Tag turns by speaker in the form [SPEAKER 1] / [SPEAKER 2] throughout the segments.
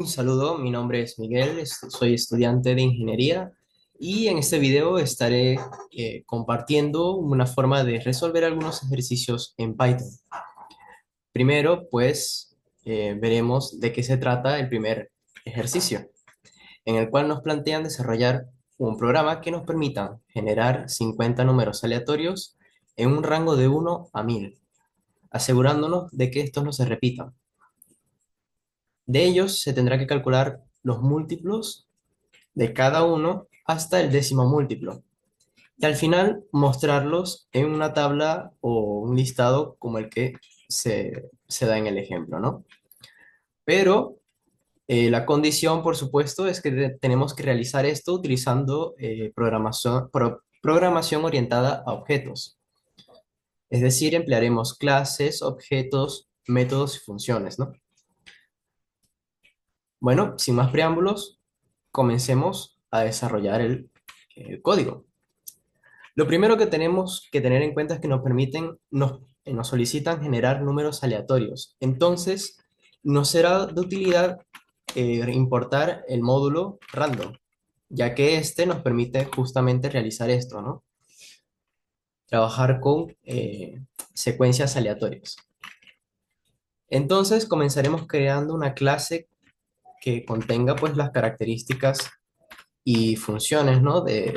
[SPEAKER 1] Un saludo, mi nombre es Miguel, soy estudiante de ingeniería y en este video estaré compartiendo una forma de resolver algunos ejercicios en Python. Primero, pues, veremos de qué se trata el primer ejercicio, en el cual nos plantean desarrollar un programa que nos permita generar 50 números aleatorios en un rango de 1 a 1000, asegurándonos de que estos no se repitan. De ellos se tendrá que calcular los múltiplos de cada uno hasta el décimo múltiplo. Y al final mostrarlos en una tabla o un listado como el que se da en el ejemplo, ¿no? Pero la condición, por supuesto, es que tenemos que realizar esto utilizando programación orientada a objetos. Es decir, emplearemos clases, objetos, métodos y funciones, ¿no? Bueno, sin más preámbulos, comencemos a desarrollar el código. Lo primero que tenemos que tener en cuenta es que nos solicitan generar números aleatorios. Entonces, nos será de utilidad importar el módulo random, ya que este nos permite justamente realizar esto, ¿no? Trabajar con secuencias aleatorias. Entonces, comenzaremos creando una clase que contenga pues las características y funciones, ¿no? De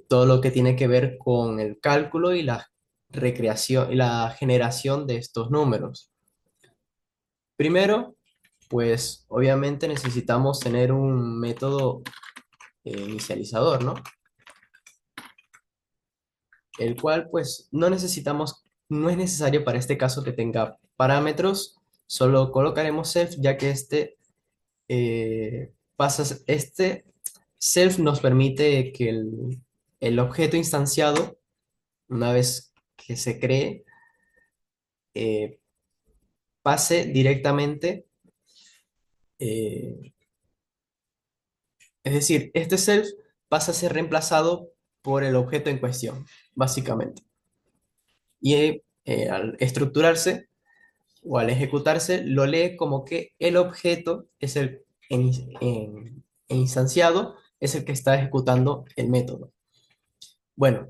[SPEAKER 1] todo lo que tiene que ver con el cálculo y la recreación y la generación de estos números. Primero, pues obviamente necesitamos tener un método inicializador, ¿no? El cual pues no es necesario para este caso que tenga parámetros, solo colocaremos self ya que este self nos permite que el objeto instanciado, una vez que se cree, eh, pase directamente, eh, es decir, este self pasa a ser reemplazado por el objeto en cuestión, básicamente. Y al estructurarse o al ejecutarse, lo lee como que el objeto es instanciado, es el que está ejecutando el método. Bueno,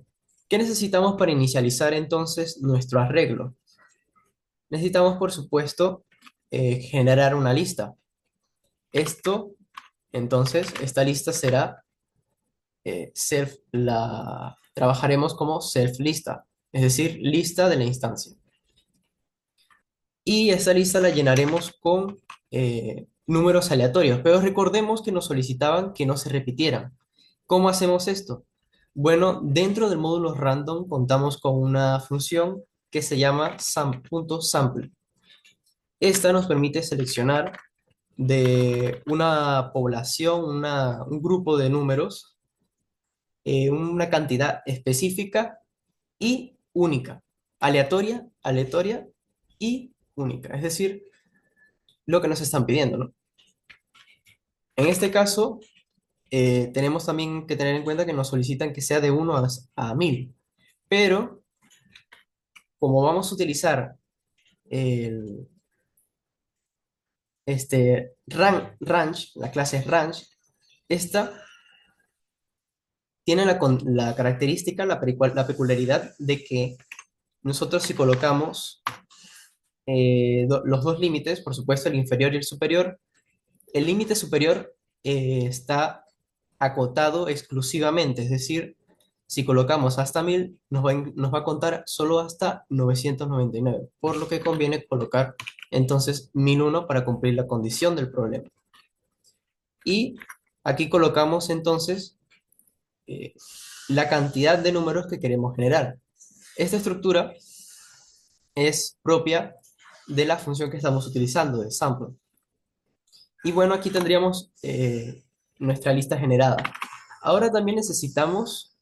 [SPEAKER 1] ¿qué necesitamos para inicializar entonces nuestro arreglo? Necesitamos, por supuesto, generar una lista. Esto, entonces, esta lista será trabajaremos como self lista, es decir, lista de la instancia. Y esa lista la llenaremos con números aleatorios, pero recordemos que nos solicitaban que no se repitieran. ¿Cómo hacemos esto? Bueno, dentro del módulo random contamos con una función que se llama .sample. Esta nos permite seleccionar de una población, un grupo de números, una cantidad específica y única, aleatoria y única, es decir, lo que nos están pidiendo, ¿no? En este caso, tenemos también que tener en cuenta que nos solicitan que sea de 1 a 1000, pero como vamos a utilizar el, range, la clase range, esta tiene la característica, la peculiaridad de que nosotros si colocamos los dos límites, por supuesto el inferior y el superior, el límite superior está acotado exclusivamente, es decir, si colocamos hasta 1000, nos va a contar solo hasta 999, por lo que conviene colocar entonces 1001 para cumplir la condición del problema. Y aquí colocamos entonces eh, la cantidad de números que queremos generar. Esta estructura es propia de la función que estamos utilizando, de sample. Y bueno, aquí tendríamos nuestra lista generada. Ahora también necesitamos,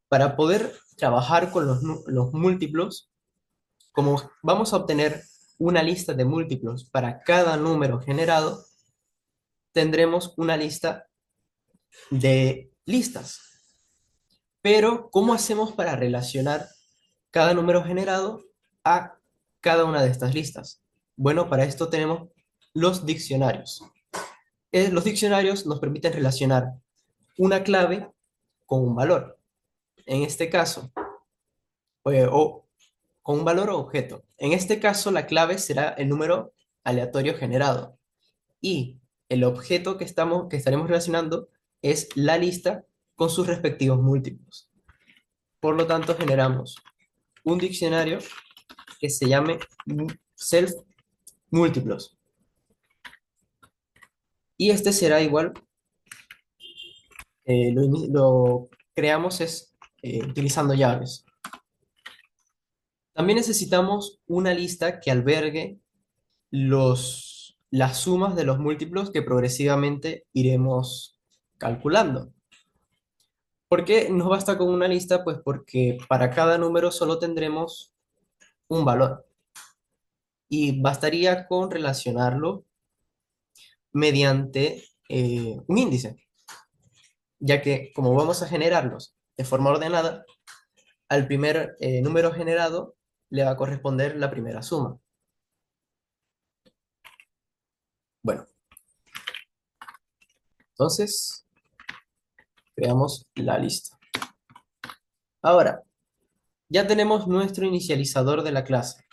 [SPEAKER 1] para poder trabajar con los múltiplos, como vamos a obtener una lista de múltiplos para cada número generado, tendremos una lista de listas. Pero, ¿cómo hacemos para relacionar cada número generado a cada una de estas listas? Bueno, para esto tenemos los diccionarios. Los diccionarios nos permiten relacionar una clave con un valor. En este caso, o con un valor o objeto. En este caso, la clave será el número aleatorio generado y el objeto que estaremos relacionando es la lista con sus respectivos múltiplos. Por lo tanto, generamos un diccionario que se llame self múltiplos. Y este será igual, lo creamos utilizando llaves. También necesitamos una lista que albergue las sumas de los múltiplos que progresivamente iremos calculando. ¿Por qué nos basta con una lista? Pues porque para cada número solo tendremos un valor y bastaría con relacionarlo mediante un índice, ya que como vamos a generarlos de forma ordenada, al primer número generado le va a corresponder la primera suma. Bueno, entonces creamos la lista. Ahora, ya tenemos nuestro inicializador de la clase.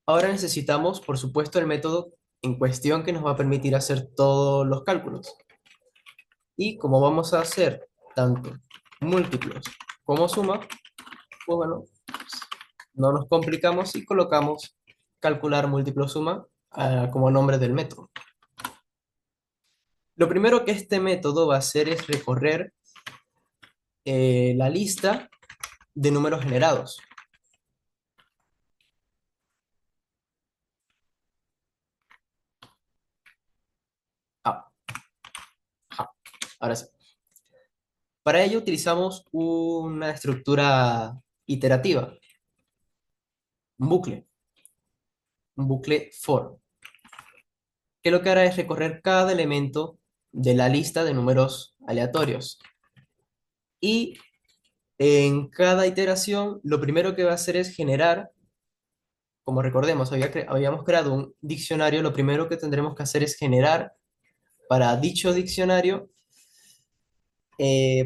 [SPEAKER 1] Ahora necesitamos, por supuesto, el método en cuestión que nos va a permitir hacer todos los cálculos. Y como vamos a hacer tanto múltiplos como suma, pues bueno, no nos complicamos y colocamos calcular múltiplo suma como nombre del método. Lo primero que este método va a hacer es recorrer la lista de números generados. Ah, ajá, ahora sí. Para ello utilizamos una estructura iterativa, un bucle for, que lo que hará es recorrer cada elemento de la lista de números aleatorios. Y en cada iteración, lo primero que va a hacer es generar, como recordemos, habíamos creado un diccionario, lo primero que tendremos que hacer es generar para dicho diccionario,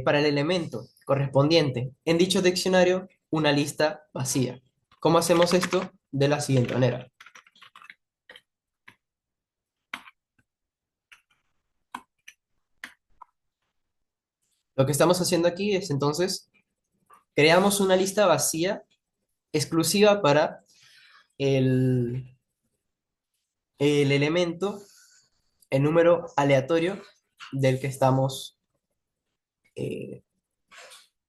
[SPEAKER 1] para el elemento correspondiente en dicho diccionario, una lista vacía. ¿Cómo hacemos esto? De la siguiente manera. Lo que estamos haciendo aquí es entonces, creamos una lista vacía exclusiva para el, el elemento, el número aleatorio del que estamos eh,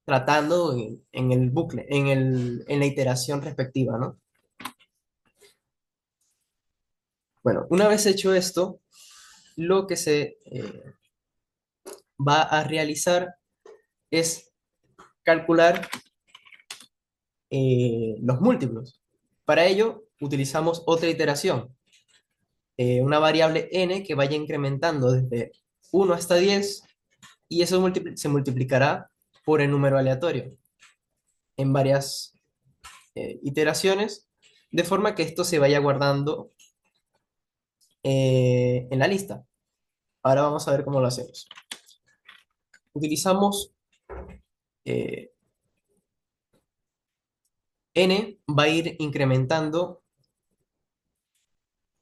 [SPEAKER 1] tratando en el bucle, en la iteración respectiva, ¿no? Bueno, una vez hecho esto, lo que se va a realizar es calcular los múltiplos. Para ello, utilizamos otra iteración, una variable n que vaya incrementando desde 1 hasta 10 y eso se multiplicará por el número aleatorio en varias iteraciones, de forma que esto se vaya guardando en la lista. Ahora vamos a ver cómo lo hacemos. Utilizamos eh, n va a ir incrementando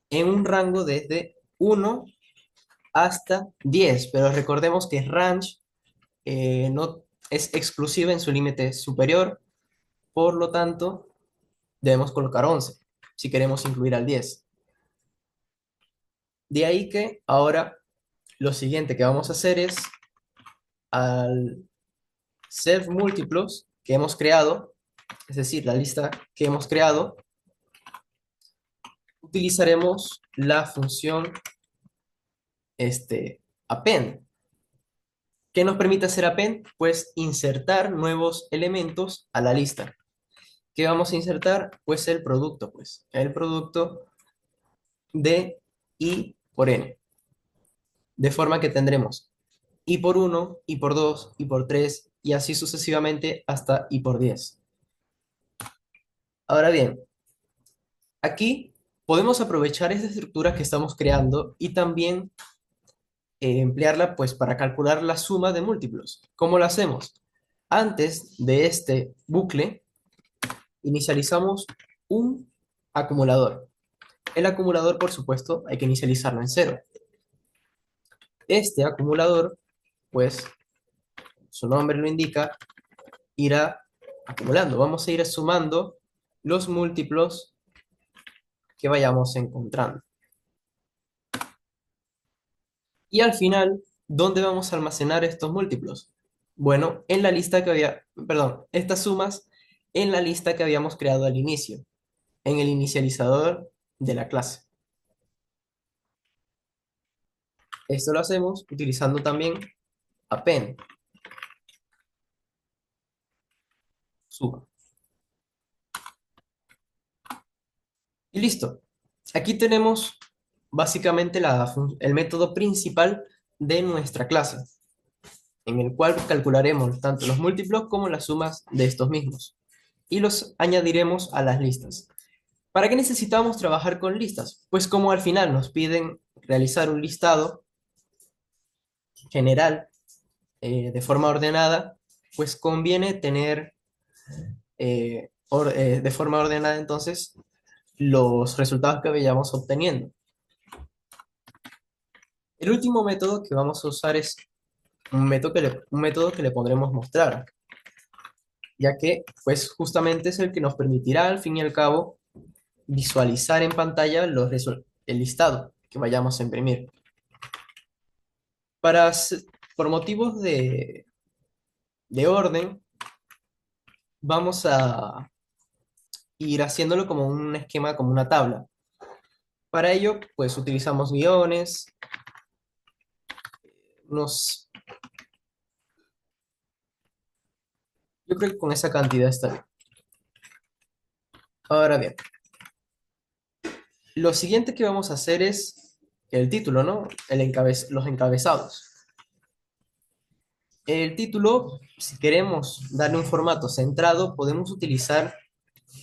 [SPEAKER 1] en un rango desde 1 hasta 10, pero recordemos que range no es exclusiva en su límite superior, por lo tanto debemos colocar 11 si queremos incluir al 10. De ahí que ahora lo siguiente que vamos a hacer es al self múltiplos que hemos creado, es decir, la lista que hemos creado, utilizaremos la función append. ¿Qué nos permite hacer append? Pues insertar nuevos elementos a la lista. ¿Qué vamos a insertar? Pues el producto de i por n. De forma que tendremos i por 1, i por 2, i por 3 y así sucesivamente hasta i por 10. Ahora bien, aquí podemos aprovechar esta estructura que estamos creando y también emplearla pues para calcular la suma de múltiplos. ¿Cómo lo hacemos? Antes de este bucle, inicializamos un acumulador. El acumulador, por supuesto, hay que inicializarlo en cero. Este acumulador, pues, su nombre lo indica, irá acumulando. Vamos a ir sumando los múltiplos que vayamos encontrando. Y al final, ¿dónde vamos a almacenar estos múltiplos? Bueno, en la lista que había, perdón, estas sumas en la lista que habíamos creado al inicio, en el inicializador de la clase. Esto lo hacemos utilizando también append, suma. Y listo. Aquí tenemos básicamente el método principal de nuestra clase, en el cual calcularemos tanto los múltiplos como las sumas de estos mismos y los añadiremos a las listas. ¿Para qué necesitamos trabajar con listas? Pues como al final nos piden realizar un listado general de forma ordenada, pues conviene tener de forma ordenada entonces los resultados que vayamos obteniendo. El último método que vamos a usar es un método que le podremos mostrar, ya que pues justamente es el que nos permitirá al fin y al cabo visualizar en pantalla el listado que vayamos a imprimir. Para, por motivos de orden, vamos a ir haciéndolo como un esquema, como una tabla. Para ello, pues utilizamos guiones, yo creo que con esa cantidad está bien. Ahora bien, lo siguiente que vamos a hacer es el título, ¿no? Los encabezados. El título, si queremos darle un formato centrado, podemos utilizar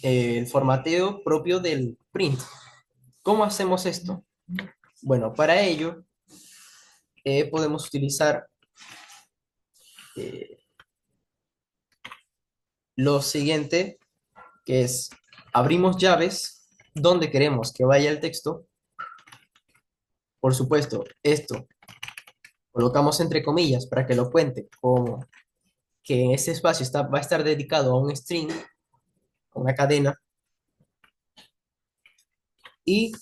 [SPEAKER 1] el formateo propio del print. ¿Cómo hacemos esto? Bueno, para ello podemos utilizar eh, lo siguiente, que es abrimos llaves donde queremos que vaya el texto. Por supuesto, esto colocamos entre comillas para que lo cuente como que ese espacio va a estar dedicado a un string, a una cadena. ¿Y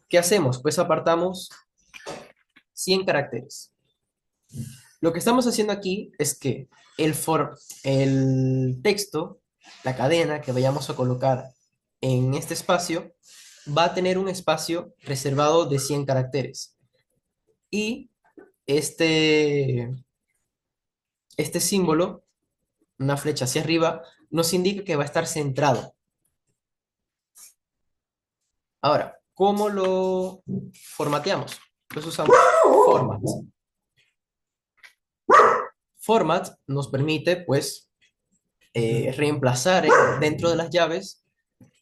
[SPEAKER 1] qué hacemos? Pues apartamos 100 caracteres. Lo que estamos haciendo aquí es que el texto, la cadena que vayamos a colocar en este espacio, va a tener un espacio reservado de 100 caracteres. Y este, este símbolo, una flecha hacia arriba, nos indica que va a estar centrado. Ahora, ¿cómo lo formateamos? Pues usamos format. Format nos permite, pues, reemplazar dentro de las llaves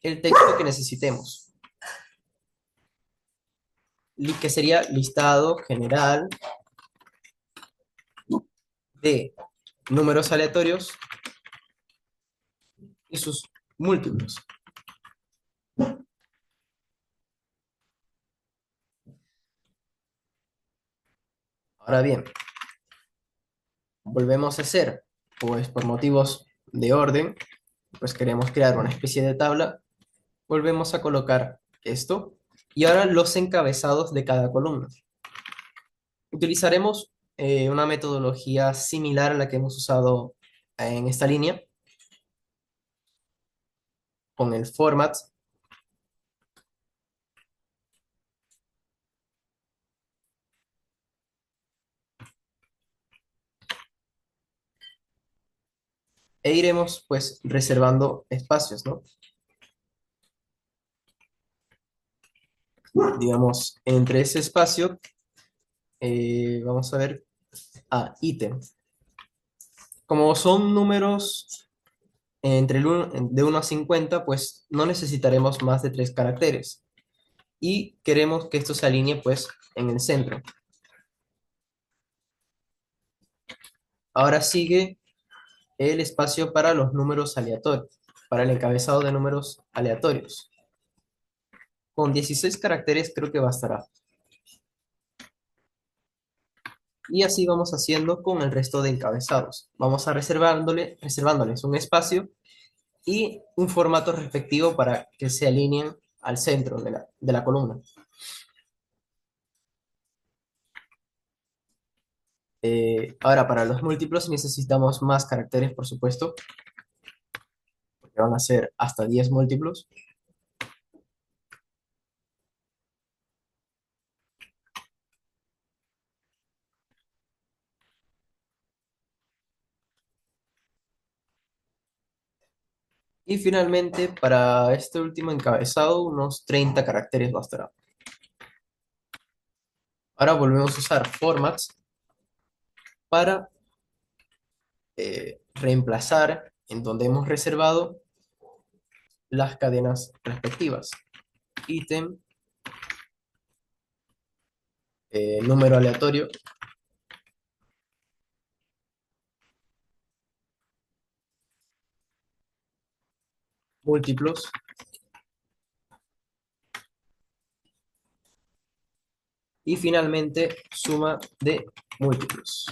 [SPEAKER 1] el texto que necesitemos, que sería listado general de números aleatorios y sus múltiplos. Ahora bien, volvemos a hacer, pues por motivos de orden, pues queremos crear una especie de tabla, volvemos a colocar esto y ahora los encabezados de cada columna. Utilizaremos una metodología similar a la que hemos usado en esta línea, con el format. E iremos pues reservando espacios, ¿no? Digamos, entre ese espacio, vamos a ver, ítem. Como son números de 1 a 50, pues no necesitaremos más de 3 caracteres. y queremos que esto se alinee pues en el centro. Ahora sigue el espacio para los números aleatorios, para el encabezado de números aleatorios. Con 16 caracteres creo que bastará. Y así vamos haciendo con el resto de encabezados. Vamos a reservándoles un espacio y un formato respectivo para que se alineen al centro de la columna. Ahora, para los múltiplos necesitamos más caracteres, por supuesto, porque van a ser hasta 10 múltiplos. Y finalmente, para este último encabezado, unos 30 caracteres bastará. Ahora volvemos a usar formats para reemplazar en donde hemos reservado las cadenas respectivas. Ítem, número aleatorio, múltiplos, y finalmente suma de múltiplos.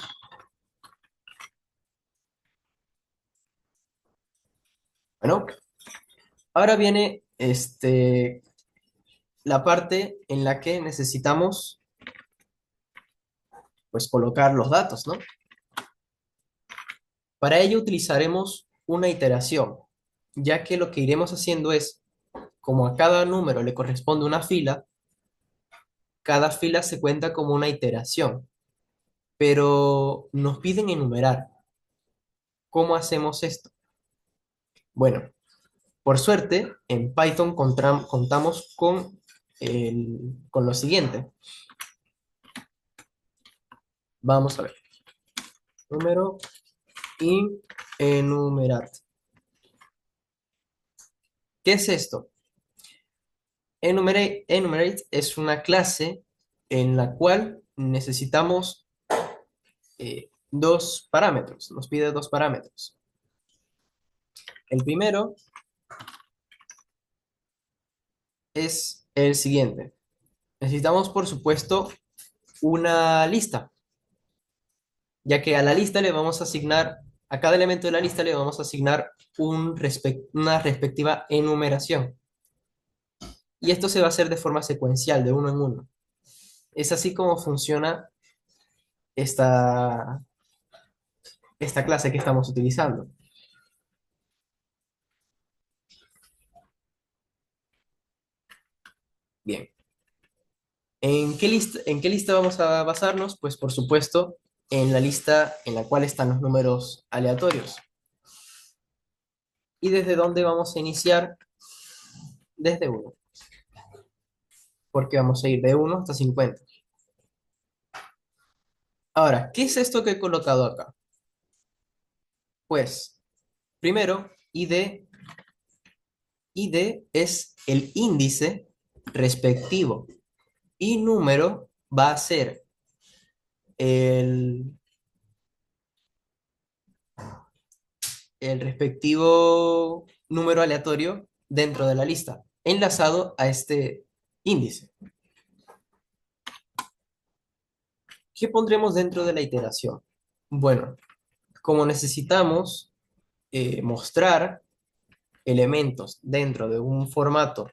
[SPEAKER 1] Bueno, ahora viene la parte en la que necesitamos pues colocar los datos, ¿no? Para ello utilizaremos una iteración, ya que lo que iremos haciendo es, como a cada número le corresponde una fila, cada fila se cuenta como una iteración, pero nos piden enumerar. ¿Cómo hacemos esto? Bueno, por suerte, en Python contamos con lo siguiente. Vamos a ver. Número y enumerar. ¿Qué es esto? Enumerate es una clase en la cual necesitamos dos parámetros. Nos pide dos parámetros. El primero es el siguiente. Necesitamos, por supuesto, una lista, ya que a la lista le vamos a asignar, a cada elemento de la lista le vamos a asignar una respectiva enumeración. Y esto se va a hacer de forma secuencial, de uno en uno. Es así como funciona esta, esta clase que estamos utilizando. Bien. En qué lista vamos a basarnos? Pues por supuesto en la lista en la cual están los números aleatorios. ¿Y desde dónde vamos a iniciar? Desde uno, porque vamos a ir de 1 hasta 50. Ahora, ¿qué es esto que he colocado acá? Pues, primero, ID es el índice respectivo y número va a ser el, el respectivo número aleatorio dentro de la lista, enlazado a este índice. ¿Qué pondremos dentro de la iteración? Bueno, como necesitamos mostrar elementos dentro de un formato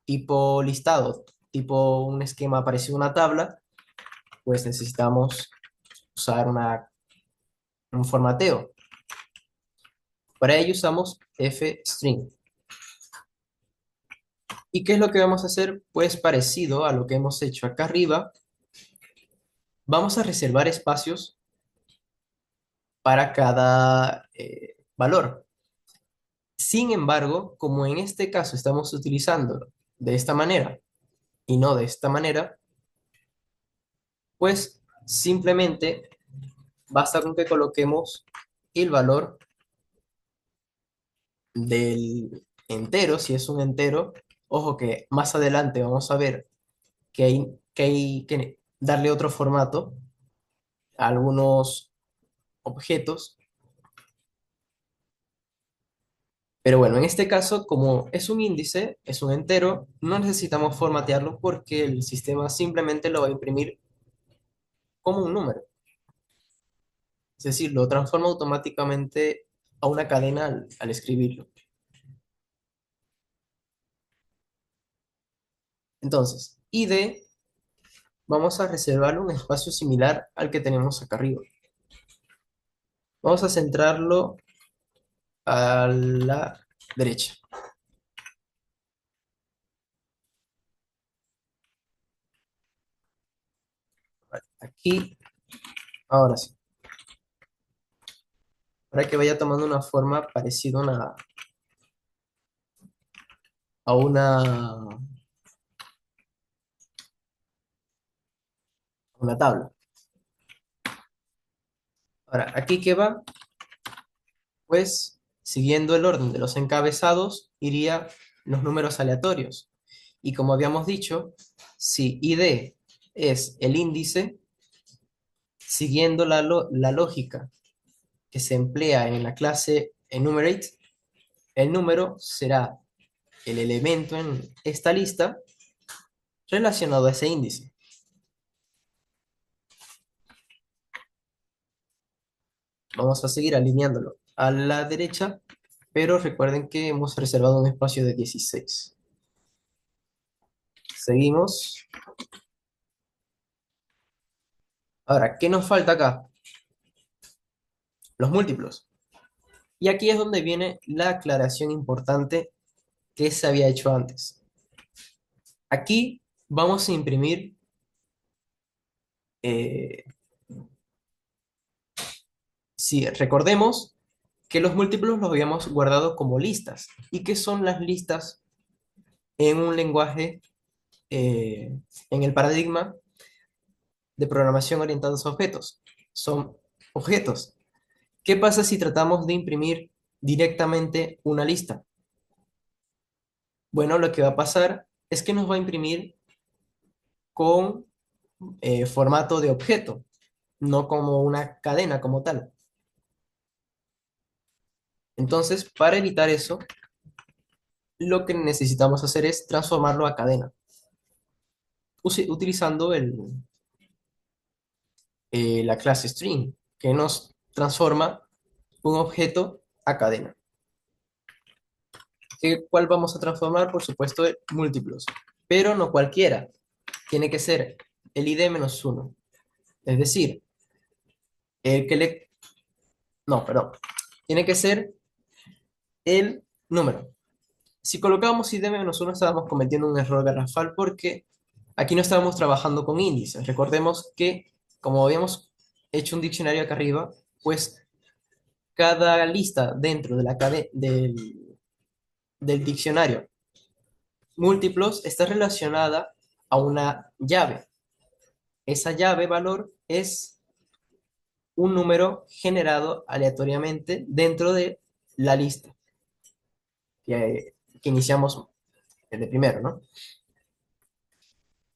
[SPEAKER 1] tipo listado, tipo un esquema parecido a una tabla, pues necesitamos usar un formateo. Para ello usamos fstring. ¿Y qué es lo que vamos a hacer? Pues parecido a lo que hemos hecho acá arriba, vamos a reservar espacios para cada valor. Sin embargo, como en este caso estamos utilizando de esta manera y no de esta manera, pues simplemente basta con que coloquemos el valor del entero, si es un entero, Ojo que más adelante vamos a ver que hay que darle otro formato a algunos objetos. Pero bueno, en este caso, como es un índice, es un entero, no necesitamos formatearlo porque el sistema simplemente lo va a imprimir como un número. Es decir, lo transforma automáticamente a una cadena al escribirlo. Entonces, id, vamos a reservarle un espacio similar al que tenemos acá arriba. Vamos a centrarlo a la derecha. Aquí, ahora sí. Para que vaya tomando una forma parecida a una tabla. Ahora, aquí que va, pues, siguiendo el orden de los encabezados, iría los números aleatorios. Y como habíamos dicho, si id es el índice, siguiendo la lógica que se emplea en la clase enumerate, el número será el elemento en esta lista relacionado a ese índice. Vamos a seguir alineándolo a la derecha, pero recuerden que hemos reservado un espacio de 16. Seguimos. Ahora, ¿qué nos falta acá? Los múltiplos. Y aquí es donde viene la aclaración importante que se había hecho antes. Aquí vamos a imprimir, eh, si recordemos que los múltiplos los habíamos guardado como listas. ¿Y qué son las listas en un lenguaje, en el paradigma de programación orientados a objetos? Son objetos. ¿Qué pasa si tratamos de imprimir directamente una lista? Bueno, lo que va a pasar es que nos va a imprimir con formato de objeto, no como una cadena como tal. Entonces, para evitar eso, lo que necesitamos hacer es transformarlo a cadena, utilizando la clase string, que nos transforma un objeto a cadena. ¿Cuál vamos a transformar? Por supuesto, múltiplos, pero no cualquiera. Tiene que ser el id menos 1. Es decir, el que le... No, perdón. Tiene que ser el número. Si colocábamos id menos 1 estábamos cometiendo un error garrafal porque aquí no estábamos trabajando con índices. Recordemos que, como habíamos hecho un diccionario acá arriba, pues cada lista dentro de del diccionario múltiplos está relacionada a una llave. Esa llave valor es un número generado aleatoriamente dentro de la lista que iniciamos de primero, ¿no?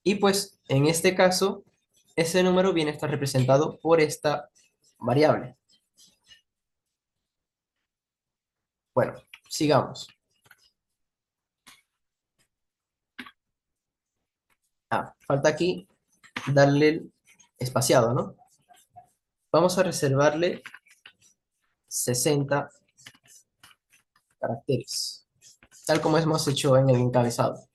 [SPEAKER 1] Y pues en este caso, ese número viene a estar representado por esta variable. Bueno, sigamos. Falta aquí darle el espaciado, ¿no? Vamos a reservarle 60 caracteres, tal como hemos hecho en el encabezado.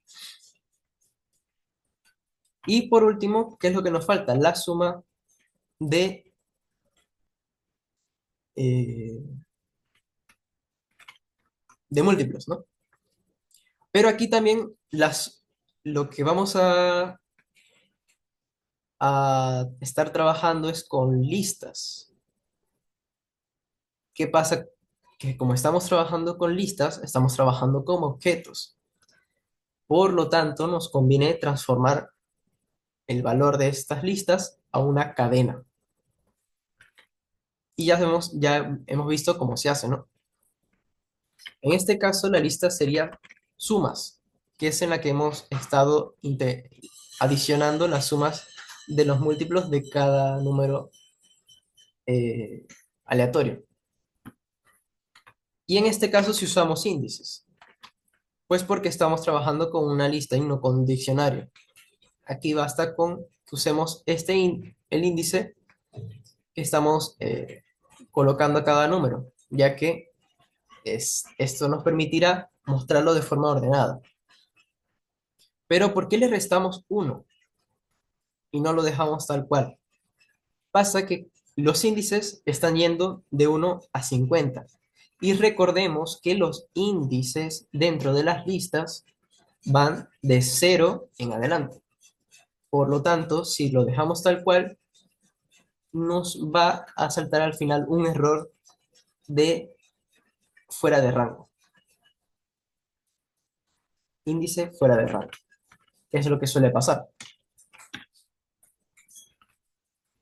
[SPEAKER 1] Y por último, ¿qué es lo que nos falta? La suma de, eh, de múltiplos, ¿no? Pero aquí también lo que vamos a estar trabajando es con listas. ¿Qué pasa? Que como estamos trabajando con listas, estamos trabajando con objetos. Por lo tanto, nos conviene transformar el valor de estas listas a una cadena. Y ya hemos visto cómo se hace, ¿no? En este caso, la lista sería sumas, que es en la que hemos estado adicionando las sumas de los múltiplos de cada número eh, aleatorio. Y en este caso si usamos índices, pues porque estamos trabajando con una lista y no con un diccionario. Aquí basta con que usemos el índice que estamos colocando a cada número, ya que esto nos permitirá mostrarlo de forma ordenada. Pero ¿por qué le restamos uno y no lo dejamos tal cual? Pasa que los índices están yendo de 1 a 50. Y recordemos que los índices dentro de las listas van de 0 en adelante. Por lo tanto, si lo dejamos tal cual, nos va a saltar al final un error de fuera de rango. Índice fuera de rango. ¿Qué es lo que suele pasar?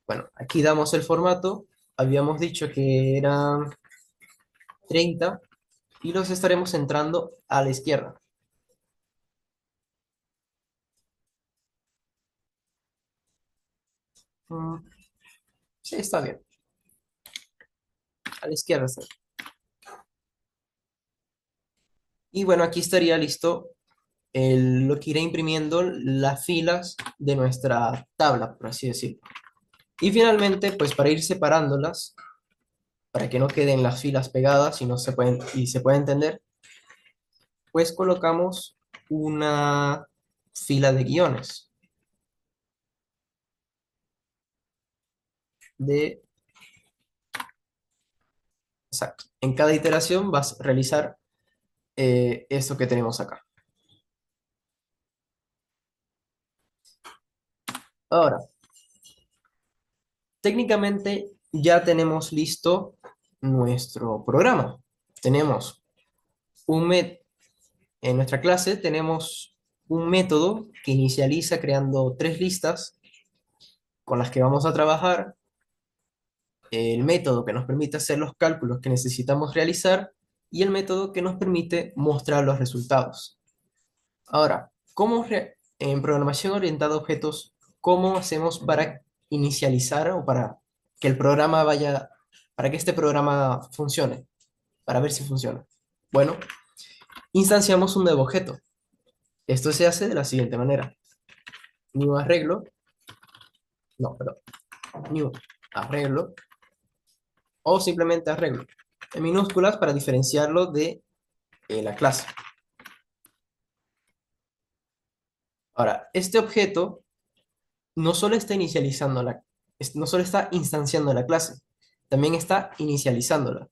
[SPEAKER 1] Bueno, aquí damos el formato. Habíamos dicho que eran 30 y los estaremos centrando a la izquierda. Mm, sí, está bien. A la izquierda está. Y bueno, aquí estaría listo lo que irá imprimiendo las filas de nuestra tabla, por así decirlo. Y finalmente, pues para ir separándolas, para que no queden las filas pegadas y, no se pueden, y se pueda entender, pues colocamos una fila de guiones. Exacto. En cada iteración vas a realizar esto que tenemos acá. Ahora, técnicamente ya tenemos listo nuestro programa. Tenemos un met En nuestra clase tenemos un método que inicializa creando tres listas con las que vamos a trabajar, el método que nos permite hacer los cálculos que necesitamos realizar y el método que nos permite mostrar los resultados. Ahora, en programación orientada a objetos, ¿cómo hacemos para inicializar o para que el programa para que este programa funcione, para ver si funciona? Bueno, instanciamos un nuevo objeto. Esto se hace de la siguiente manera. New arreglo, no, perdón, new arreglo o simplemente arreglo en minúsculas para diferenciarlo de la clase. Ahora, este objeto no solo está no solo está instanciando la clase, también está inicializándola,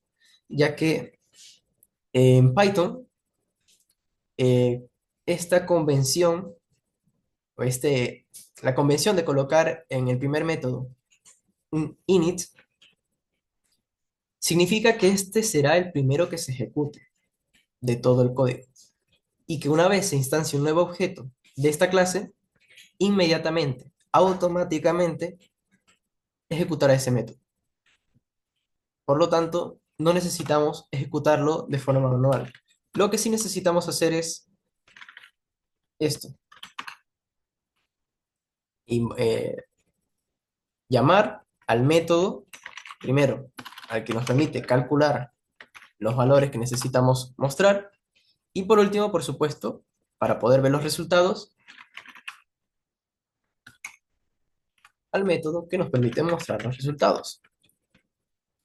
[SPEAKER 1] ya que en Python eh, esta convención o la convención de colocar en el primer método un init significa que este será el primero que se ejecute de todo el código y que una vez se instancie un nuevo objeto de esta clase, inmediatamente, automáticamente, ejecutará ese método. Por lo tanto, no necesitamos ejecutarlo de forma manual. Lo que sí necesitamos hacer es esto, y, llamar al método, primero, al que nos permite calcular los valores que necesitamos mostrar, y por último, por supuesto, para poder ver los resultados, al método que nos permite mostrar los resultados.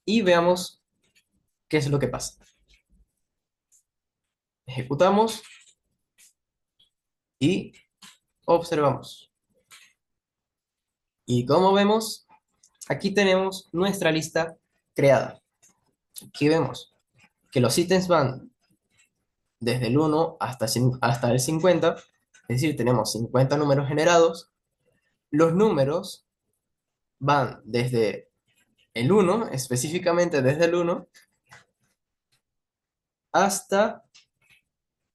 [SPEAKER 1] Y veamos qué es lo que pasa. Ejecutamos y observamos. Y como vemos, aquí tenemos nuestra lista creada. Aquí vemos que los ítems van desde el 1 hasta el 50, es decir, tenemos 50 números generados. Los números van desde el 1, específicamente desde el 1, hasta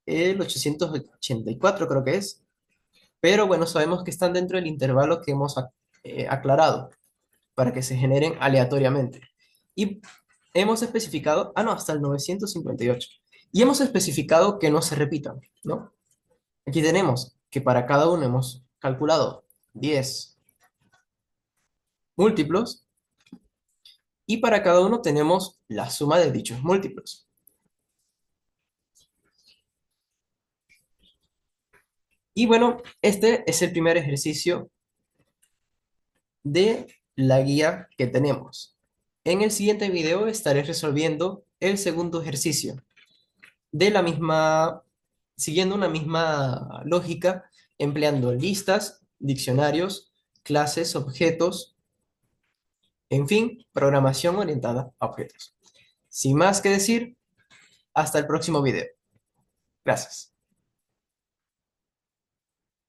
[SPEAKER 1] el 884 creo que es. Pero bueno, sabemos que están dentro del intervalo que hemos aclarado para que se generen aleatoriamente. Y hemos especificado, no, hasta el 958. Y hemos especificado que no se repitan, ¿no? Aquí tenemos que para cada uno hemos calculado 10 múltiplos y para cada uno tenemos la suma de dichos múltiplos. Y bueno, este es el primer ejercicio de la guía que tenemos. En el siguiente video estaré resolviendo el segundo ejercicio de la misma, siguiendo una misma lógica, empleando listas, diccionarios, clases, objetos, en fin, programación orientada a objetos. Sin más que decir, hasta el próximo video. Gracias.